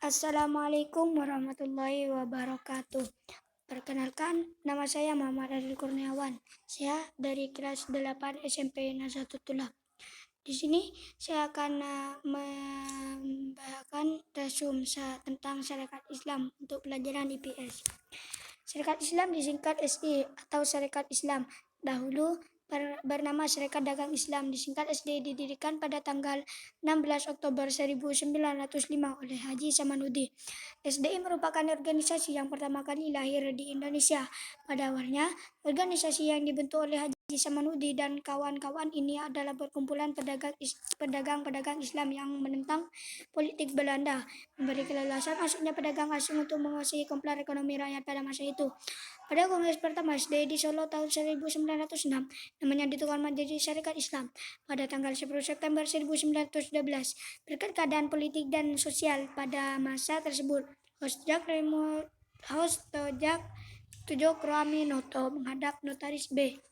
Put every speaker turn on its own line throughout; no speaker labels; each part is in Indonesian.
Assalamualaikum warahmatullahi wabarakatuh. Perkenalkan, nama saya Muhammad Adil Kurniawan. Saya dari kelas 8 SMP Nazatul. Di sini saya akan membahasakan resum tentang syarikat Islam untuk pelajaran IPS. Syarikat Islam disingkat SI atau Syarikat Islam. Dahulu bernama Syarikat Dagang Islam, disingkat SD, didirikan pada tanggal 16 Oktober 1905 oleh Haji Samanudi. SDI merupakan organisasi yang pertama kali lahir di Indonesia. Pada awalnya, organisasi yang dibentuk oleh Haji Samanudi dan kawan-kawan ini adalah perkumpulan pedagang-pedagang Islam yang menentang politik Belanda, memberi keleluasan masuknya pedagang asing untuk menguasai kompleks ekonomi rakyat pada masa itu. Pada Kongres pertama SDI di Solo tahun 1906, namanya ditukarkan menjadi Syarikat Islam pada tanggal 10 September 1912. Berkat keadaan politik dan sosial pada masa tersebut, Hostojak Tujokroaminoto menghadap Notaris B.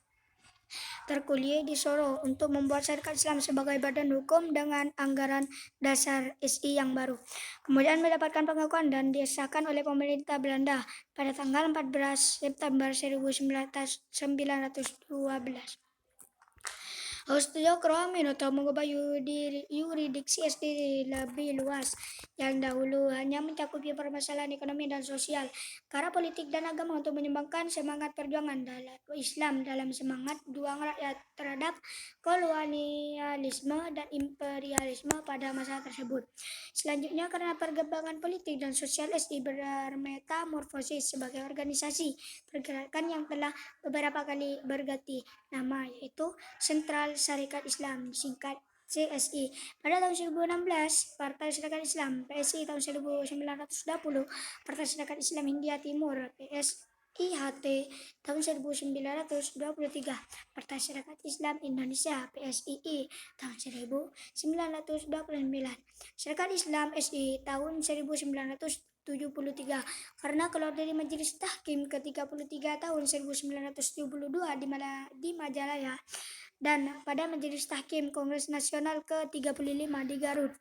Terkuliah di Solo untuk membuat Syarikat Islam sebagai badan hukum dengan anggaran dasar SI yang baru. Kemudian mendapatkan pengakuan dan disahkan oleh pemerintah Belanda pada tanggal 14 September 1912. Hostojokroaminoto mengubah yurisdiksi SD lebih luas, yang dahulu hanya mencakupi permasalahan ekonomi dan sosial, ke arah politik dan agama untuk menyumbangkan semangat perjuangan Islam dalam semangat juang rakyat terhadap kolonialisme dan imperialisme pada masa tersebut. Selanjutnya, karena perkembangan politik dan sosial, SI bermetamorfosis sebagai organisasi pergerakan yang telah beberapa kali berganti nama, yaitu Sentral Syarikat Islam, singkat CSI. Pada tahun 2016, Partai Syarikat Islam PSI. Tahun 1920, Partai Syarikat Islam Hindia Timur PSIHT. Tahun 1923, Partai Syarikat Islam Indonesia PSII. Tahun 1929, Syarikat Islam SI. Tahun 1973, karena keluar dari Majelis Tahkim ke-33 tahun 1972 di Majalaya, dan pada Majelis Tahkim Kongres Nasional ke-35 di Garut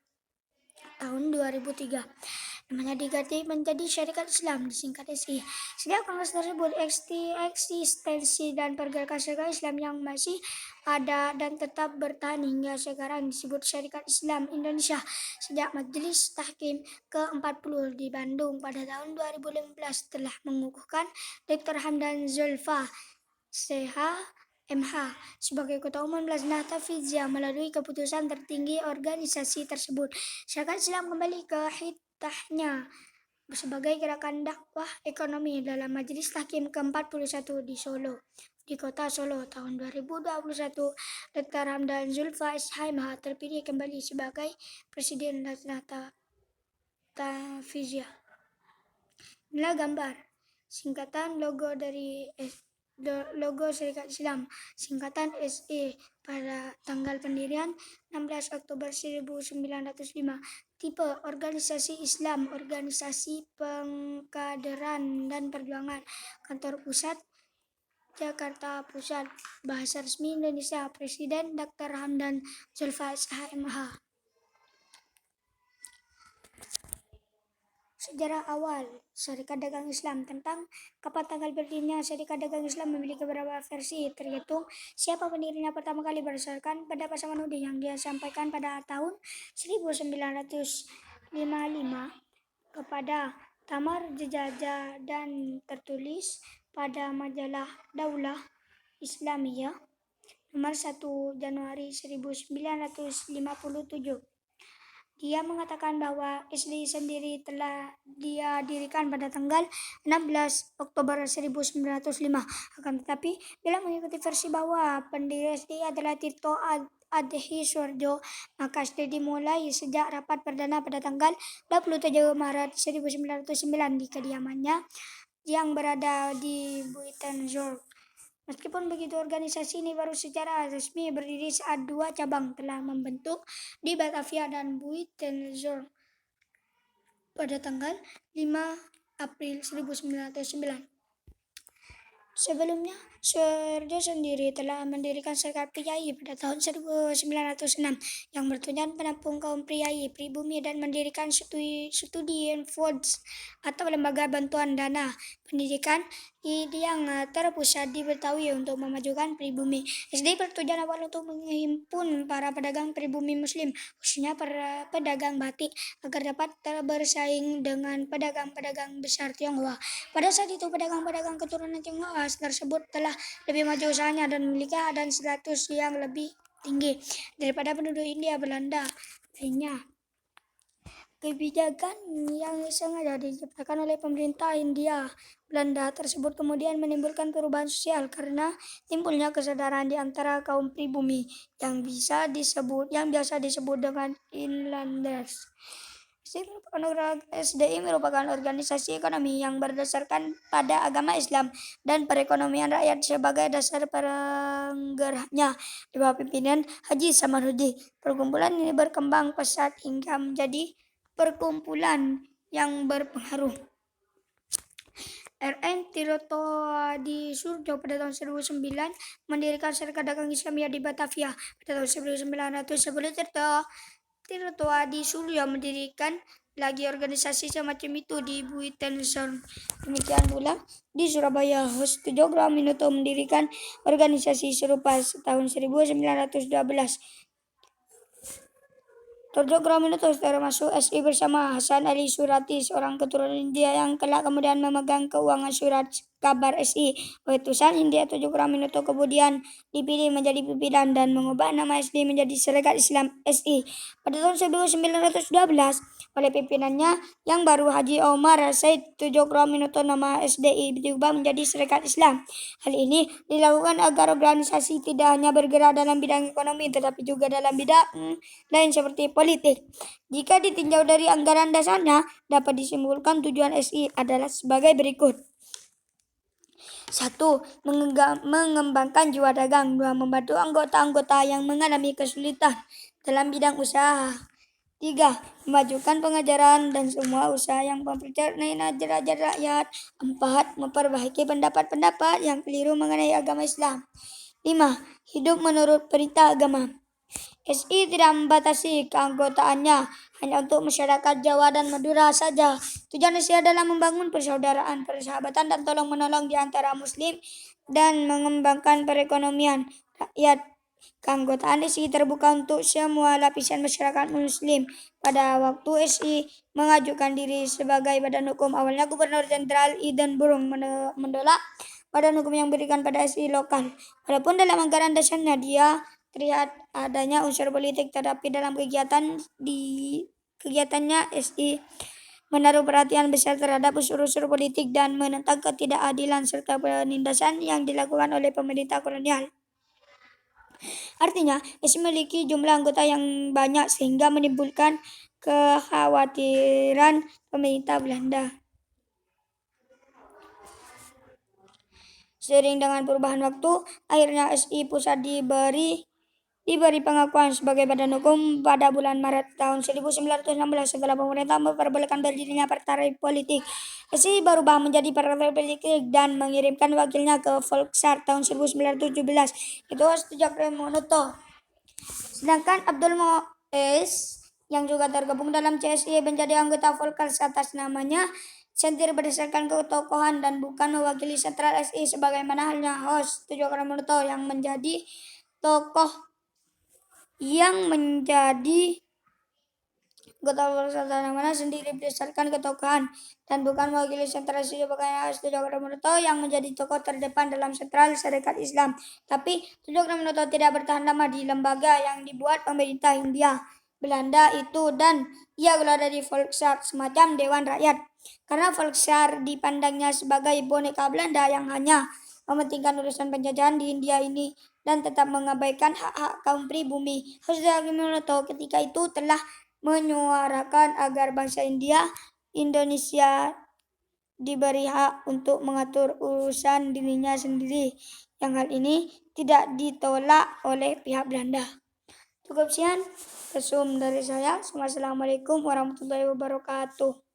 tahun 2003. Namanya diganti menjadi Syarikat Islam, disingkat SI. Sejak kongres tersebut, eksistensi dan pergerakan Syarikat Islam yang masih ada dan tetap bertahan hingga sekarang disebut Syarikat Islam Indonesia. Sejak Majelis Tahkim ke-40 di Bandung pada tahun 2015 telah mengukuhkan Dr. Hamdan Zulfa, CH, MH sebagai Ketua Umum Lajnah Tahfidziyah. Melalui keputusan tertinggi organisasi tersebut, Syarikat Islam kembali ke hitahnya sebagai gerakan dakwah ekonomi dalam Majelis Tahkim ke-41 di Solo, di kota Solo. Tahun 2021, Dr. Hamdan Zulfa SHMH terpilih kembali sebagai Presiden Lajnah Tahfidziyah. Inilah gambar singkatan logo dari logo Syarikat Islam, singkatan SI, pada tanggal pendirian 16 Oktober 1905. Tipe organisasi Islam, organisasi pengkaderan dan perjuangan. Kantor pusat Jakarta Pusat. Bahasa resmi Indonesia, Presiden Dr. Hamdan Zulfa SHMH. Sejarah awal Syarikat Dagang Islam. Tentang kapan tanggal berdirinya Syarikat Dagang Islam memiliki beberapa versi, tergantung siapa pendirinya. Pertama kali berdasarkan pendapat Samanudi yang dia sampaikan pada tahun 1955 kepada Tamar Jejajah dan tertulis pada majalah Daulah Islamiyah nomor 1 Januari 1957. Dia mengatakan bahwa SDI sendiri telah dia dirikan pada tanggal 16 Oktober 1905. Akan tetapi, bila mengikuti versi bahwa pendiri SDI adalah Tirto Adhisoerjo, maka SDI dimulai sejak rapat perdana pada tanggal 27 Maret 1909 di kediamannya yang berada di Buitenzorg. Meskipun begitu, organisasi ini baru secara resmi berdiri saat dua cabang telah membentuk di Batavia dan Buitenzorg pada tanggal 5 April 1909. Sebelumnya, Soeharto sendiri telah mendirikan Serikat Priai pada tahun 1906 yang bertujuan menampung kaum priai pribumi dan mendirikan studi Foods atau lembaga bantuan dana pendidikan yang terpusat di Betawi untuk memajukan pribumi. SD bertujuan awal untuk menghimpun para pedagang pribumi Muslim, khususnya para pedagang batik, agar dapat bersaing dengan pedagang-pedagang besar Tionghoa. Pada saat itu, pedagang-pedagang keturunan Tionghoa tersebut telah lebih maju usahanya dan memiliki dan status yang lebih tinggi daripada penduduk India Belanda lainnya. Kebijakan yang sengaja diciptakan oleh pemerintah India Belanda tersebut kemudian menimbulkan perubahan sosial karena timbulnya kesadaran di antara kaum pribumi yang biasa disebut dengan inlanders. SDI merupakan organisasi ekonomi yang berdasarkan pada agama Islam dan perekonomian rakyat sebagai dasar penggeraknya di bawah pimpinan Haji Samanhudi. Perkumpulan ini berkembang pesat hingga menjadi perkumpulan yang berpengaruh. R.N. Tirto Suryo pada tahun 1909 mendirikan Serikat Dagang Islamiyah di Batavia. Pada tahun 1910 Tirto Suryo mendirikan lagi organisasi semacam itu di Buitenzorg. Demikian pula di Surabaya, Hosjojo Graminoto mendirikan organisasi serupa tahun 1912. Torjo Graminoto termasuk SI bersama Hasan Ali Surati, seorang keturunan India yang kelak kemudian memegang keuangan surat kabar SI. Utusan India Torjo Graminoto kemudian dipilih menjadi pimpinan dan mengubah nama SI menjadi Serikat Islam SI. Pada tahun 1912 oleh pimpinannya yang baru Haji Omar Said, Torjo Graminoto nama SDI diubah menjadi Serikat Islam. Hal ini dilakukan agar organisasi tidak hanya bergerak dalam bidang ekonomi tetapi juga dalam bidang lain seperti politik. Jika ditinjau dari anggaran dasarnya, dapat disimpulkan tujuan SI adalah sebagai berikut. 1. Mengembangkan jiwa dagang. 2. Membantu anggota-anggota yang mengalami kesulitan dalam bidang usaha. 3. Memajukan pengajaran dan semua usaha yang mempercayai derajat rakyat. 4. Memperbaiki pendapat-pendapat yang keliru mengenai agama Islam. 5. Hidup menurut perintah agama. SI tidak membatasi keanggotaannya hanya untuk masyarakat Jawa dan Madura saja. Tujuan SI adalah membangun persaudaraan, persahabatan, dan tolong-menolong di antara Muslim dan mengembangkan perekonomian rakyat. Keanggotaan SI terbuka untuk semua lapisan masyarakat Muslim. Pada waktu SI mengajukan diri sebagai badan hukum, awalnya Gubernur Jenderal Iden Burung menolak badan hukum yang diberikan pada SI lokal. Walaupun dalam anggaran dasarnya dia terlihat adanya unsur politik, tetapi dalam kegiatannya SI menaruh perhatian besar terhadap unsur-unsur politik dan menentang ketidakadilan serta penindasan yang dilakukan oleh pemerintah kolonial. Artinya, SI memiliki jumlah anggota yang banyak sehingga menimbulkan kekhawatiran pemerintah Belanda. Seiring dengan perubahan waktu, akhirnya SI pusat diberi pengakuan sebagai badan hukum pada bulan Maret tahun 1916 setelah pemerintah memperbolehkan berdirinya partai politik. SI berubah menjadi partai politik dan mengirimkan wakilnya ke Volksar tahun 1917, itu Hosjojo Graminoto. Sedangkan Abdul Muiz yang juga tergabung dalam CSI menjadi anggota Volksar atas namanya sendiri berdasarkan ketokohan dan bukan mewakili sentral SI sebagaimana halnya Hosjojo Graminoto yang menjadi anggota Volksar namanya sendiri berdasarkan ketokohan dan bukan mewakili sentral SI sebagaimana Hosjojo Graminoto yang menjadi tokoh terdepan dalam sentral Serikat Islam. Tapi Hosjojo Graminoto tidak bertahan lama di lembaga yang dibuat pemerintah Hindia Belanda itu dan ia keluar dari Volksar, semacam Dewan Rakyat, karena Volksar dipandangnya sebagai boneka Belanda yang hanya mementingkan urusan penjajahan di India ini dan tetap mengabaikan hak-hak kaum pribumi. Hosjojo Graminoto ketika itu telah menyuarakan agar bangsa Indonesia diberi hak untuk mengatur urusan dirinya sendiri, yang hal ini tidak ditolak oleh pihak Belanda. Cukup sekian resum dari saya. Wassalamualaikum warahmatullahi wabarakatuh.